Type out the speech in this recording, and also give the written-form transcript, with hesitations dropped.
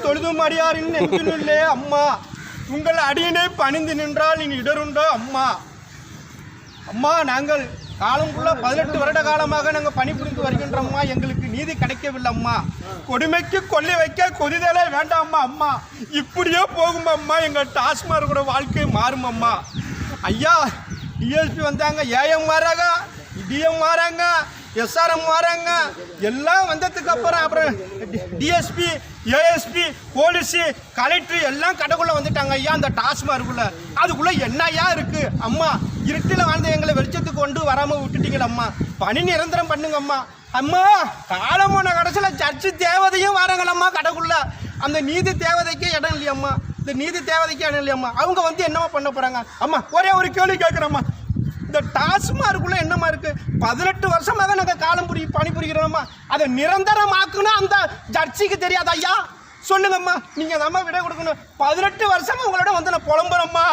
தொழுதும் அடியாரின் நெஞ்சினுள்ளே அம்மா உங்கள் அடியினை பணிந்து நின்றால் நீ இடருண்டோ அம்மா. அம்மா, நாங்கள் காலம் ஃபுல்லாக 18 வருட காலமாக நாங்கள் பணிபுரிந்து வருகின்றோம்மா. எங்களுக்கு நீதி கிடைக்கவில்லை அம்மா. கொடுமைக்கு கொல்லி வைக்க கொதிதலே வேண்டாம்மா அம்மா. இப்படியே போகும் அம்மா. எங்கள் டாஸ்மார்க்கோட வாழ்க்கை மாறும் அம்மா. ஐயா, டிஎஸ்பி வந்தாங்க, ஏஎம் வராங்க, டிஎம் வராங்க, எஸ்ஆர்எம் வராங்க. எல்லாம் வந்ததுக்கு அப்புறம் டிஎஸ்பி, ஏஎஸ்பி, போலீஸு, கலெக்டர் எல்லாம் கடைக்குள்ளே வந்துட்டாங்க ஐயா. அந்த டாஸ்மார்க்குள்ள அதுக்குள்ளே என்னையா இருக்கு அம்மா? இருட்டில் வாழ்ந்த எங்களை வெளிச்சத்துக்கு கொண்டு வராமல் விட்டுட்டீங்களா அம்மா. பணி நிரந்தரம் பண்ணுங்க அம்மா. அம்மா, காலமான கடைசியில் சர்ச்சு தேவதையும் வராங்களம்மா கடைக்குள்ள. அந்த நீதி தேவதைக்கே இடம் இல்லையம்மா. இந்த நீதி தேவதைக்கு இடம் இல்லையம்மா. அவங்க வந்து என்னம்மா பண்ண போகிறாங்க அம்மா? ஒரே ஒரு கேள்வி கேட்குறேம்மா. இந்த டாஸ்மார்க்குள்ள என்னம்மா இருக்கு? 18 வருஷமாக நாங்கள் பணிபுரிகிறோம்மா. அதை நிரந்தரமாக்குன்னா அந்த ஜட்ஜிக்கு தெரியாது ஐயா. சொல்லுங்கம்மா, நீங்கள் தாம்மா விடை கொடுக்கணும். 18 வருஷமா உங்களோட வந்து நான் புலம்புறோம்மா.